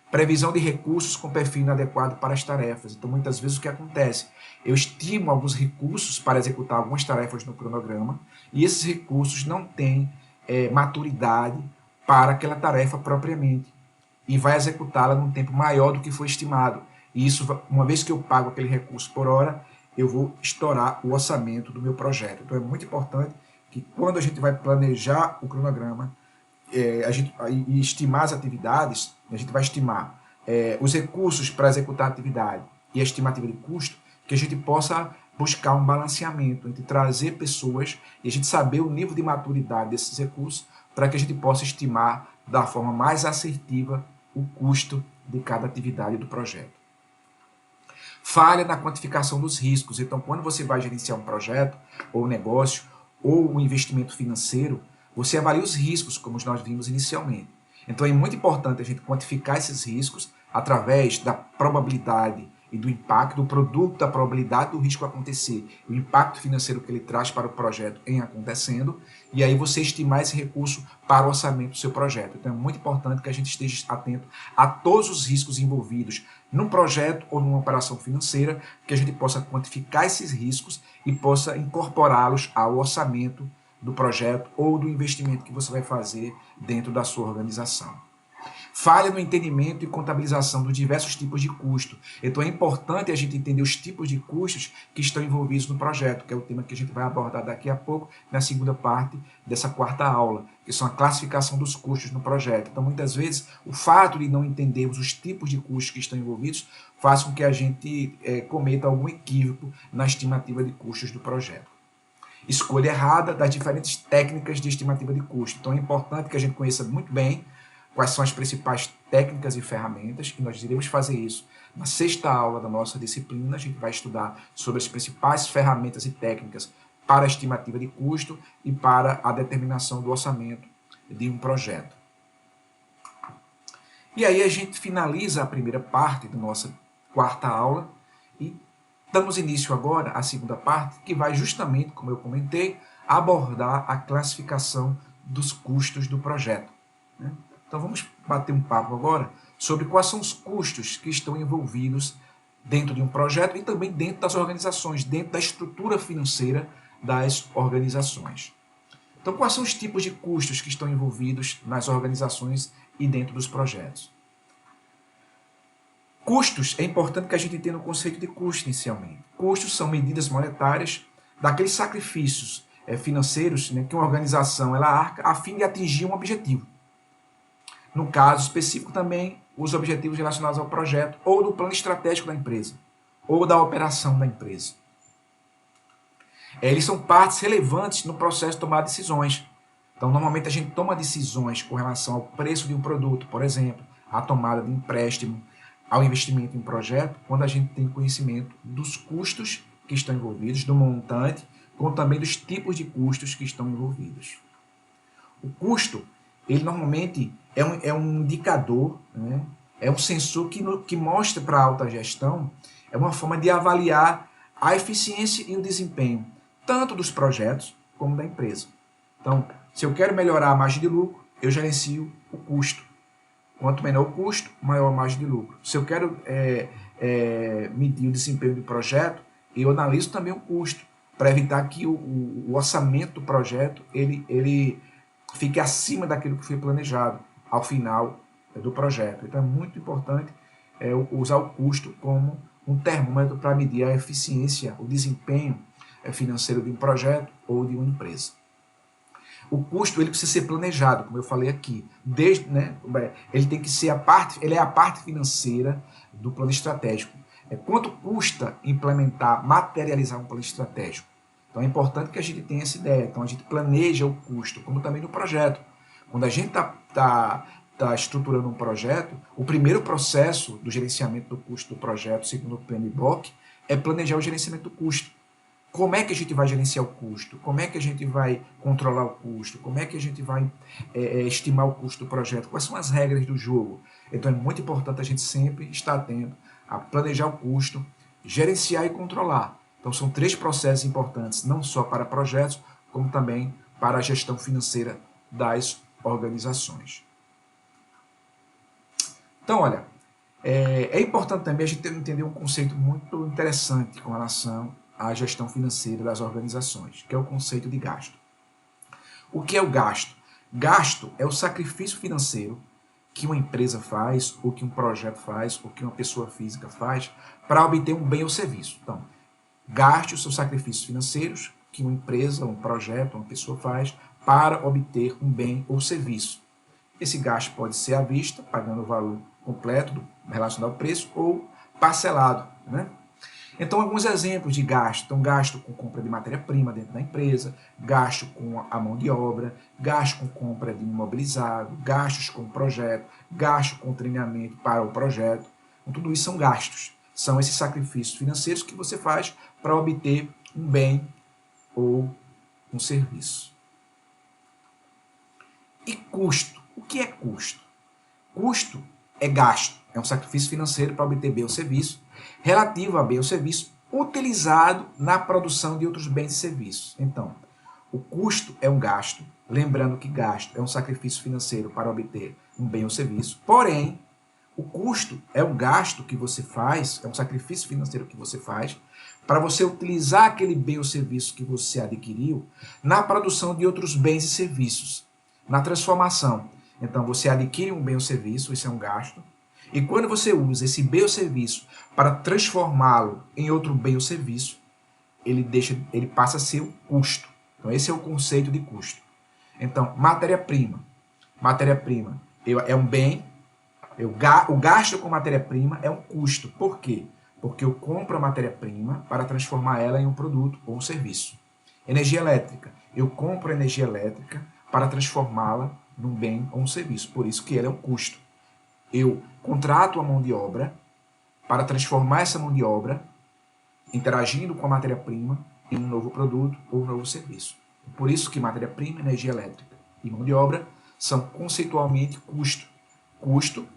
Previsão de recursos com perfil inadequado para as tarefas. Então, muitas vezes o que acontece? Eu estimo alguns recursos para executar algumas tarefas no cronograma e esses recursos não têm maturidade para aquela tarefa propriamente e vai executá-la num tempo maior do que foi estimado. E isso, uma vez que eu pago aquele recurso por hora, eu vou estourar o orçamento do meu projeto. Então, é muito importante que quando a gente vai planejar o cronograma, e estimar as atividades, a gente vai estimar os recursos para executar a atividade e a estimativa de custo, que a gente possa buscar um balanceamento entre trazer pessoas e a gente saber o nível de maturidade desses recursos para que a gente possa estimar da forma mais assertiva o custo de cada atividade do projeto. Falha na quantificação dos riscos. Então, quando você vai gerenciar um projeto, ou um negócio, ou um investimento financeiro, você avalia os riscos, como nós vimos inicialmente. Então, é muito importante a gente quantificar esses riscos através da probabilidade e do impacto, do produto da probabilidade do risco acontecer, o impacto financeiro que ele traz para o projeto em acontecendo, e aí você estimar esse recurso para o orçamento do seu projeto. Então, é muito importante que a gente esteja atento a todos os riscos envolvidos num projeto ou numa operação financeira, que a gente possa quantificar esses riscos e possa incorporá-los ao orçamento do projeto ou do investimento que você vai fazer dentro da sua organização. Falha no entendimento e contabilização dos diversos tipos de custo. Então é importante a gente entender os tipos de custos que estão envolvidos no projeto, que é o tema que a gente vai abordar daqui a pouco, na segunda parte dessa quarta aula, que são a classificação dos custos no projeto. Então, muitas vezes, o fato de não entendermos os tipos de custos que estão envolvidos faz com que a gente cometa algum equívoco na estimativa de custos do projeto. Escolha errada das diferentes técnicas de estimativa de custo. Então, é importante que a gente conheça muito bem quais são as principais técnicas e ferramentas, e nós iremos fazer isso na sexta aula da nossa disciplina. A gente vai estudar sobre as principais ferramentas e técnicas para a estimativa de custo e para a determinação do orçamento de um projeto. E aí a gente finaliza a primeira parte da nossa quarta aula e damos início agora à segunda parte, que vai justamente, como eu comentei, abordar a classificação dos custos do projeto, né? Então vamos bater um papo agora sobre quais são os custos que estão envolvidos dentro de um projeto e também dentro das organizações, dentro da estrutura financeira das organizações. Então, quais são os tipos de custos que estão envolvidos nas organizações e dentro dos projetos? Custos, é importante que a gente entenda o conceito de custo inicialmente. Custos são medidas monetárias daqueles sacrifícios financeiros, né, que uma organização ela arca a fim de atingir um objetivo. No caso específico também, os objetivos relacionados ao projeto ou do plano estratégico da empresa, ou da operação da empresa. Eles são partes relevantes no processo de tomar decisões. Então, normalmente a gente toma decisões com relação ao preço de um produto, por exemplo, a tomada de empréstimo, ao investimento em um projeto, quando a gente tem conhecimento dos custos que estão envolvidos, do montante, como também dos tipos de custos que estão envolvidos. O custo, ele normalmente é um indicador, né? É um sensor que mostra para a alta gestão, é uma forma de avaliar a eficiência e o desempenho, tanto dos projetos como da empresa. Então, se eu quero melhorar a margem de lucro, eu gerencio o custo. Quanto menor o custo, maior a margem de lucro. Se eu quero medir o desempenho do projeto, eu analiso também o custo. para evitar que o orçamento do projeto ele fique acima daquilo que foi planejado ao final do projeto. Então é muito importante usar o custo como um termômetro para medir a eficiência, o desempenho financeiro de um projeto ou de uma empresa. O custo ele precisa ser planejado, como eu falei aqui. Ele tem que ser ele é a parte financeira do plano estratégico. Quanto custa implementar, materializar um plano estratégico? Então é importante que a gente tenha essa ideia. Então a gente planeja o custo, como também no projeto. Quando a gente está estruturando um projeto, o primeiro processo do gerenciamento do custo do projeto, segundo o PMBOK, é planejar o gerenciamento do custo. Como é que a gente vai gerenciar o custo? Como é que a gente vai controlar o custo? Como é que a gente vai estimar o custo do projeto? Quais são as regras do jogo? Então é muito importante a gente sempre estar atento a planejar o custo, gerenciar e controlar. Então são 3 processos importantes, não só para projetos, como também para a gestão financeira das organizações. Então, olha, é importante também a gente entender um conceito muito interessante com relação à gestão financeira das organizações, que é o conceito de gasto. O que é o gasto? Gasto é o sacrifício financeiro que uma empresa faz, ou que um projeto faz, ou que uma pessoa física faz, para obter um bem ou serviço. Então, gaste os seus sacrifícios financeiros que uma empresa, um projeto, uma pessoa faz para obter um bem ou serviço. Esse gasto pode ser à vista, pagando o valor completo relacionado ao preço, ou parcelado, né? Então, alguns exemplos de gasto. Então, gasto com compra de matéria-prima dentro da empresa, gasto com a mão de obra, gasto com compra de imobilizado, gastos com o projeto, gasto com treinamento para o projeto. Então, tudo isso são gastos. São esses sacrifícios financeiros que você faz para obter um bem ou um serviço. E custo. O que é custo? Custo é gasto, é um sacrifício financeiro para obter bem ou serviço, relativo a bem ou serviço, utilizado na produção de outros bens e serviços. Então, o custo é um gasto, lembrando que gasto é um sacrifício financeiro para obter um bem ou serviço, porém, o custo é um gasto que você faz, é um sacrifício financeiro que você faz, para você utilizar aquele bem ou serviço que você adquiriu na produção de outros bens e serviços, na transformação. Então, você adquire um bem ou serviço, isso é um gasto. E quando você usa esse bem ou serviço para transformá-lo em outro bem ou serviço, ele passa a ser o custo. Então, esse é o conceito de custo. Então, matéria-prima. Matéria-prima é um bem. O gasto com matéria-prima é um custo. Por quê? Porque eu compro a matéria-prima para transformar ela em um produto ou um serviço. Energia elétrica. Eu compro energia elétrica para transformá-la num bem ou um serviço. Por isso que ela é um custo. Eu contrato a mão de obra para transformar essa mão de obra, interagindo com a matéria-prima, em um novo produto ou um novo serviço. Por isso que matéria-prima, energia elétrica e mão de obra são conceitualmente custo. Custo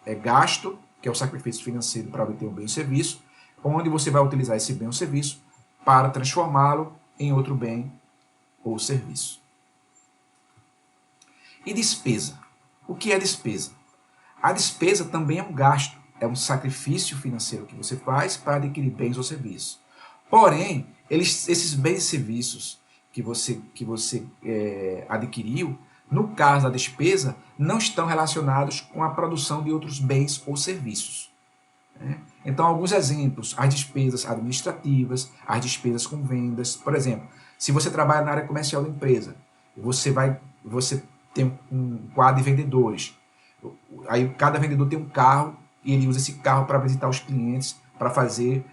é gasto, que é o sacrifício financeiro para obter um bem ou serviço, onde você vai utilizar esse bem ou serviço para transformá-lo em outro bem ou serviço. E despesa. O que é despesa? A despesa também é um gasto, é um sacrifício financeiro que você faz para adquirir bens ou serviços. Porém, esses bens e serviços que você adquiriu, no caso da despesa, não estão relacionados com a produção de outros bens ou serviços. Então, alguns exemplos, as despesas administrativas, as despesas com vendas. Por exemplo, se você trabalha na área comercial da empresa, você tem um quadro de vendedores. Aí cada vendedor tem um carro e ele usa esse carro para visitar os clientes, para fazer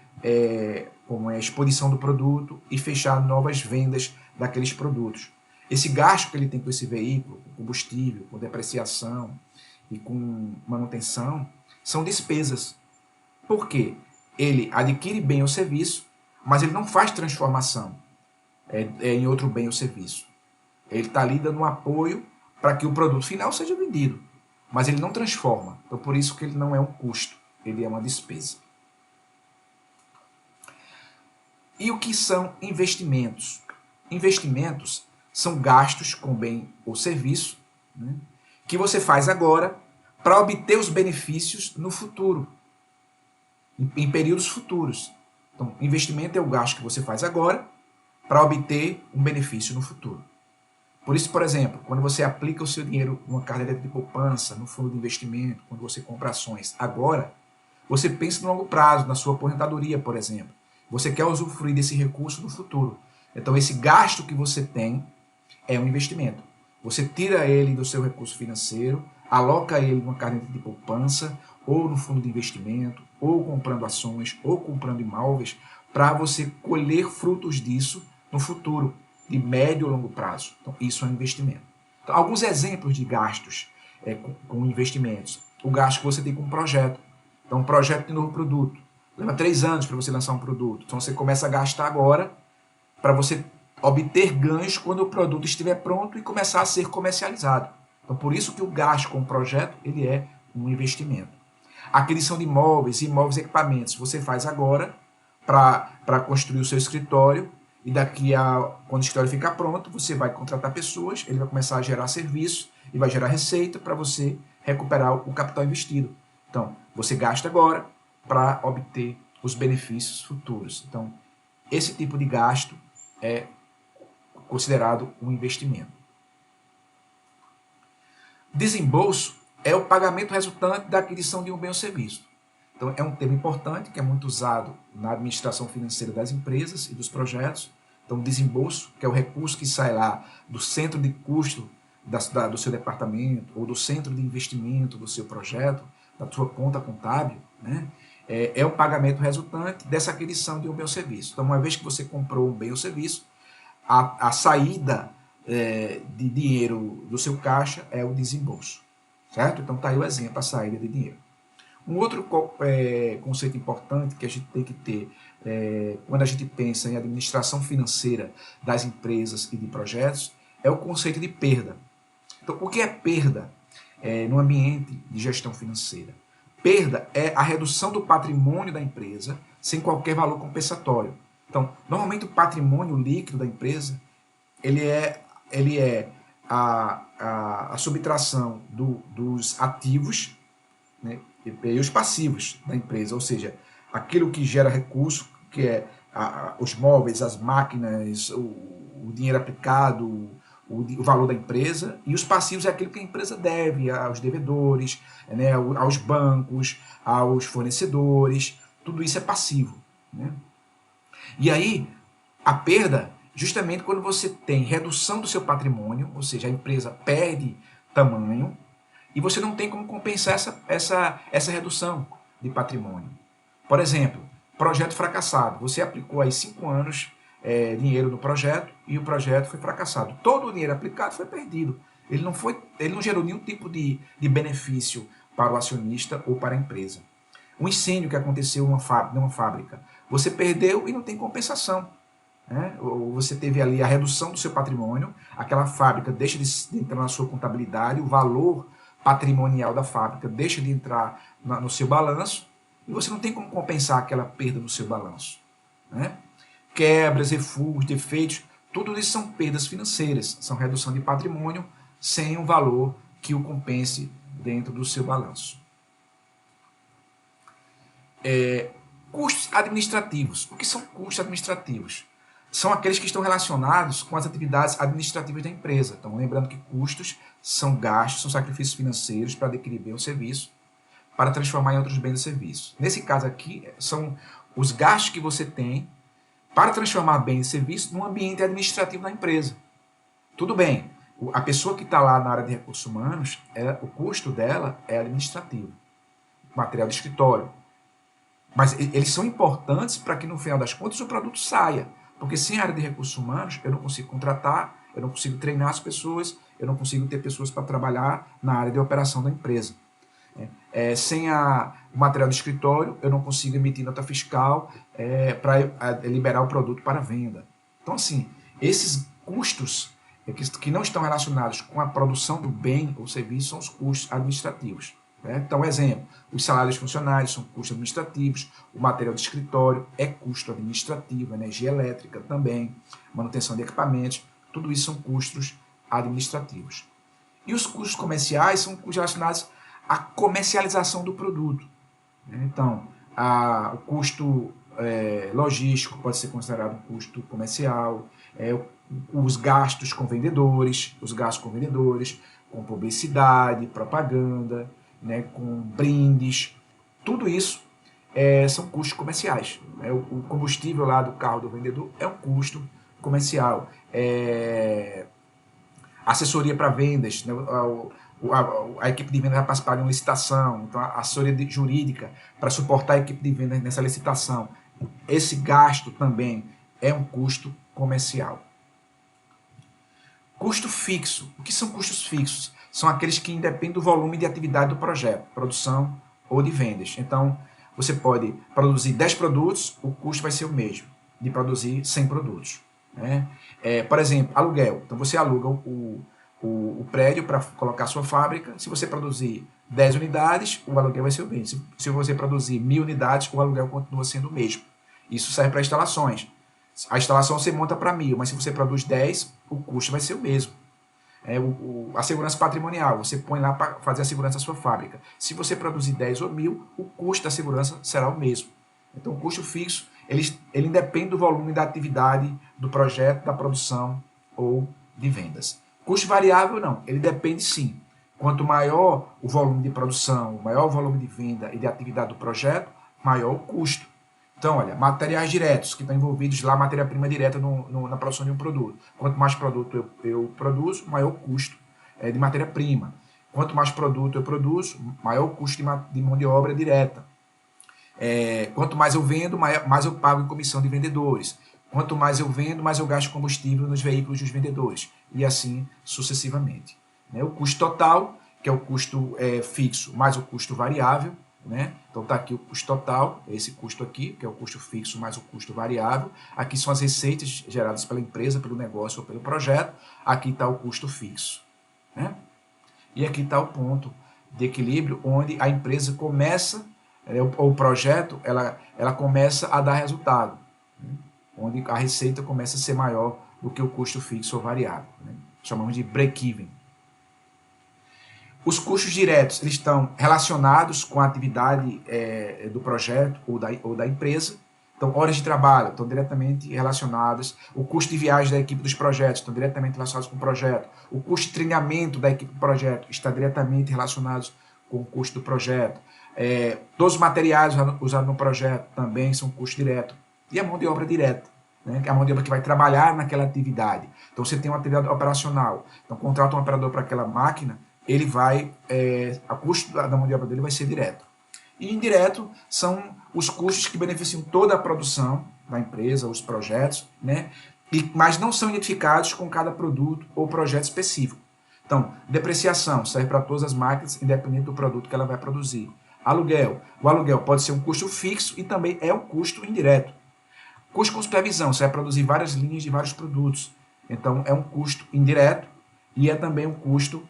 como exposição do produto e fechar novas vendas daqueles produtos. Esse gasto que ele tem com esse veículo, com combustível, com depreciação e com manutenção, são despesas. Por quê? Ele adquire bem ou serviço, mas ele não faz transformação em outro bem ou serviço. Ele está ali dando um apoio para que o produto final seja vendido, mas ele não transforma. Então, por isso que ele não é um custo, ele é uma despesa. E o que são investimentos? Investimentos são gastos com bem ou serviço, né, que você faz agora para obter os benefícios no futuro, em períodos futuros. Então, investimento é o gasto que você faz agora para obter um benefício no futuro. Por isso, por exemplo, quando você aplica o seu dinheiro numa caderneta de poupança, no fundo de investimento, quando você compra ações agora, você pensa no longo prazo, na sua aposentadoria, por exemplo. Você quer usufruir desse recurso no futuro. Então, esse gasto que você tem é um investimento. Você tira ele do seu recurso financeiro, aloca ele numa caderneta de poupança, ou no fundo de investimento, ou comprando ações, ou comprando imóveis, para você colher frutos disso no futuro, de médio ou longo prazo. Então, isso é um investimento. Então, alguns exemplos de gastos com investimentos. O gasto que você tem com um projeto. Então, um projeto de novo produto. Leva 3 anos para você lançar um produto. Então, você começa a gastar agora para você obter ganhos quando o produto estiver pronto e começar a ser comercializado. Então, por isso que o gasto com o projeto ele é um investimento. Aquisição de imóveis e equipamentos. Você faz agora para construir o seu escritório e daqui a quando o escritório ficar pronto, você vai contratar pessoas, ele vai começar a gerar serviço e vai gerar receita para você recuperar o capital investido. Então, você gasta agora para obter os benefícios futuros. Então, esse tipo de gasto é considerado um investimento. Desembolso é o pagamento resultante da aquisição de um bem ou serviço. Então, é um termo importante que é muito usado na administração financeira das empresas e dos projetos. Então, desembolso, que é o recurso que sai lá do centro de custo do seu departamento ou do centro de investimento do seu projeto, da sua conta contábil, né? É o pagamento resultante dessa aquisição de um bem ou serviço. Então, uma vez que você comprou um bem ou serviço, a saída de dinheiro do seu caixa é o desembolso. Certo? Então, está aí o exemplo, a saída de dinheiro. Um outro conceito importante que a gente tem que ter quando a gente pensa em administração financeira das empresas e de projetos é o conceito de perda. Então, o que é perda no ambiente de gestão financeira? Perda é a redução do patrimônio da empresa sem qualquer valor compensatório. Então, normalmente o patrimônio líquido da empresa ele é a subtração dos ativos, né, e os passivos da empresa, ou seja, aquilo que gera recurso, que é os móveis, as máquinas, o dinheiro aplicado, o valor da empresa, e os passivos é aquilo que a empresa deve aos devedores, né, aos bancos, aos fornecedores, tudo isso é passivo. Né? E aí, a perda, justamente quando você tem redução do seu patrimônio, ou seja, a empresa perde tamanho, e você não tem como compensar essa redução de patrimônio. Por exemplo, projeto fracassado. Você aplicou aí 5 anos dinheiro no projeto e o projeto foi fracassado. Todo o dinheiro aplicado foi perdido. Ele não gerou nenhum tipo de benefício para o acionista ou para a empresa. Um incêndio que aconteceu numa fábrica. Você perdeu e não tem compensação. Né? Ou você teve ali a redução do seu patrimônio, aquela fábrica deixa de entrar na sua contabilidade, o valor patrimonial da fábrica deixa de entrar no seu balanço e você não tem como compensar aquela perda no seu balanço. Né? Quebras, refugos, defeitos, tudo isso são perdas financeiras, são redução de patrimônio sem um valor que o compense dentro do seu balanço. Custos administrativos. O que são custos administrativos? São aqueles que estão relacionados com as atividades administrativas da empresa. Então, lembrando que custos são gastos, são sacrifícios financeiros para adquirir bem ou serviço, para transformar em outros bens e serviços. Nesse caso aqui, são os gastos que você tem para transformar bens e serviços num ambiente administrativo da empresa. Tudo bem, a pessoa que está lá na área de recursos humanos, o custo dela é administrativo, material de escritório. Mas eles são importantes para que, no final das contas, o produto saia. Porque sem a área de recursos humanos, eu não consigo contratar, eu não consigo treinar as pessoas, eu não consigo ter pessoas para trabalhar na área de operação da empresa. Sem o material de escritório, eu não consigo emitir nota fiscal para liberar o produto para venda. Então, assim, esses custos que não estão relacionados com a produção do bem ou serviço são os custos administrativos. Então, exemplo, os salários funcionários são custos administrativos, o material de escritório é custo administrativo, energia elétrica também, manutenção de equipamentos, tudo isso são custos administrativos. E os custos comerciais são custos relacionados à comercialização do produto. Então, o custo logístico pode ser considerado um custo comercial, os gastos com vendedores, com publicidade, propaganda, né, com brindes, tudo isso são custos comerciais. O combustível lá do carro do vendedor é um custo comercial. Assessoria para vendas, né, a equipe de vendas vai participar de uma licitação, então a assessoria jurídica para suportar a equipe de vendas nessa licitação. Esse gasto também é um custo comercial. Custo fixo. O que são custos fixos? São aqueles que independem do volume de atividade do projeto, produção ou de vendas. Então, você pode produzir 10 produtos, o custo vai ser o mesmo de produzir 100 produtos. Né? Por exemplo, aluguel. Então, você aluga o prédio para colocar a sua fábrica. Se você produzir 10 unidades, o aluguel vai ser o mesmo. Se você produzir 1000 unidades, o aluguel continua sendo o mesmo. Isso serve para instalações. A instalação você monta para 1000, mas se você produz 10, o custo vai ser o mesmo. A segurança patrimonial, você põe lá para fazer a segurança da sua fábrica. Se você produzir 10 ou 1000, o custo da segurança será o mesmo. Então, o custo fixo, ele independe do volume da atividade, do projeto, da produção ou de vendas. Custo variável, não. Ele depende, sim. Quanto maior o volume de produção, maior o volume de venda e de atividade do projeto, maior o custo. Então, olha, materiais diretos, que estão envolvidos lá, matéria-prima direta na produção de um produto. Quanto mais produto eu produzo, maior o custo de matéria-prima. Quanto mais produto eu produzo, maior o custo de mão de obra direta. Quanto mais eu vendo, mais eu pago em comissão de vendedores. Quanto mais eu vendo, mais eu gasto combustível nos veículos dos vendedores. E assim sucessivamente. O custo total, que é o custo fixo, mais o custo variável. Né? Então está aqui o custo total, esse custo aqui, que é o custo fixo mais o custo variável. Aqui são as receitas geradas pela empresa, pelo negócio ou pelo projeto. Aqui está o custo fixo. Né? E aqui está o ponto de equilíbrio, onde a empresa começa, o projeto, ela começa a dar resultado. Né? Onde a receita começa a ser maior do que o custo fixo ou variável. Né? Chamamos de break-even. Os custos diretos eles estão relacionados com a atividade do projeto ou da empresa. Então, horas de trabalho estão diretamente relacionadas. O custo de viagem da equipe dos projetos estão diretamente relacionados com o projeto. O custo de treinamento da equipe do projeto está diretamente relacionado com o custo do projeto. Todos os materiais usados no projeto também são custo direto. E a mão de obra direta, né, que é a mão de obra que vai trabalhar naquela atividade. Então, você tem uma atividade operacional. Então, contrata um operador para aquela máquina, ele vai, a custo da mão de obra dele vai ser direto. E indireto são os custos que beneficiam toda a produção da empresa, os projetos, né? Mas não são identificados com cada produto ou projeto específico. Então, depreciação serve para todas as máquinas, independente do produto que ela vai produzir. Aluguel. O aluguel pode ser um custo fixo e também é um custo indireto. Custo com supervisão, você vai produzir várias linhas de vários produtos. Então, é um custo indireto e é também um custo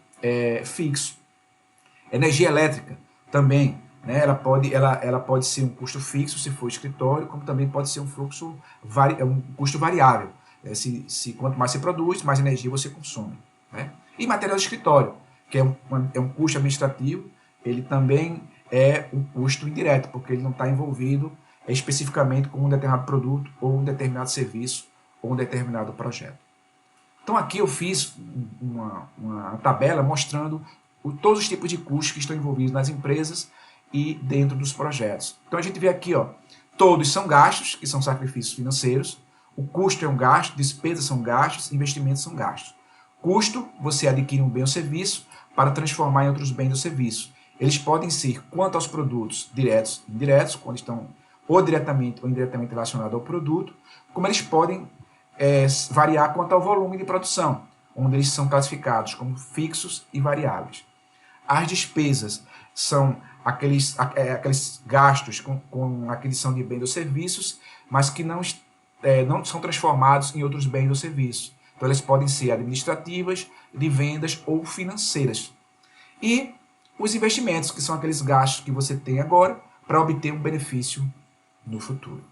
fixo. Energia elétrica também, né? Ela pode ser um custo fixo se for escritório, como também pode ser um custo variável. Se quanto mais você produz, mais energia você consome. Né? E material de escritório, que é um custo administrativo, ele também é um custo indireto, porque ele não está envolvido especificamente com um determinado produto ou um determinado serviço ou um determinado projeto. Então aqui eu fiz uma tabela mostrando todos os tipos de custos que estão envolvidos nas empresas e dentro dos projetos. Então a gente vê aqui, todos são gastos, que são sacrifícios financeiros. O custo é um gasto, despesas são gastos, investimentos são gastos. Custo, você adquire um bem ou serviço para transformar em outros bens ou serviços. Eles podem ser quanto aos produtos diretos e indiretos, quando estão ou diretamente ou indiretamente relacionados ao produto, como eles podem variar quanto ao volume de produção, onde eles são classificados como fixos e variáveis. As despesas são aqueles gastos com aquisição de bens ou serviços, mas que não são transformados em outros bens ou serviços. Então, elas podem ser administrativas, de vendas ou financeiras. E os investimentos, que são aqueles gastos que você tem agora para obter um benefício no futuro.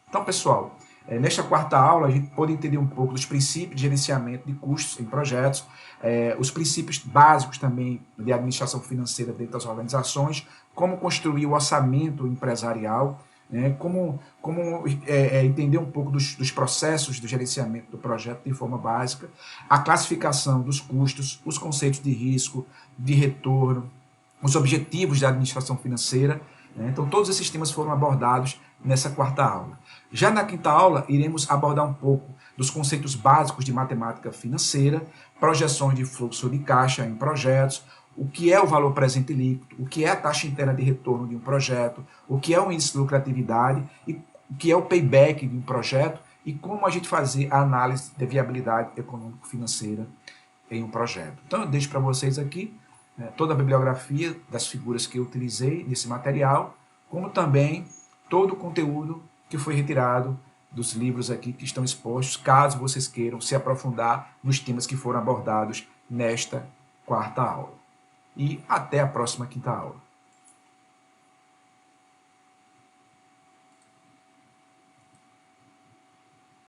Então, pessoal, nesta quarta aula, a gente pode entender um pouco dos princípios de gerenciamento de custos em projetos, os princípios básicos também de administração financeira dentro das organizações, como construir o orçamento empresarial, né? Entender um pouco dos processos do gerenciamento do projeto de forma básica, a classificação dos custos, os conceitos de risco, de retorno, os objetivos da administração financeira, né? Então, todos esses temas foram abordados nessa quarta aula. Já na quinta aula, iremos abordar um pouco dos conceitos básicos de matemática financeira, projeções de fluxo de caixa em projetos, o que é o valor presente líquido, o que é a taxa interna de retorno de um projeto, o que é o índice de lucratividade, e o que é o payback de um projeto e como a gente fazer a análise de viabilidade econômico-financeira em um projeto. Então, eu deixo para vocês aqui toda a bibliografia das figuras que eu utilizei nesse material, como também todo o conteúdo que foi retirado dos livros aqui que estão expostos, caso vocês queiram se aprofundar nos temas que foram abordados nesta quarta aula. E até a próxima quinta aula.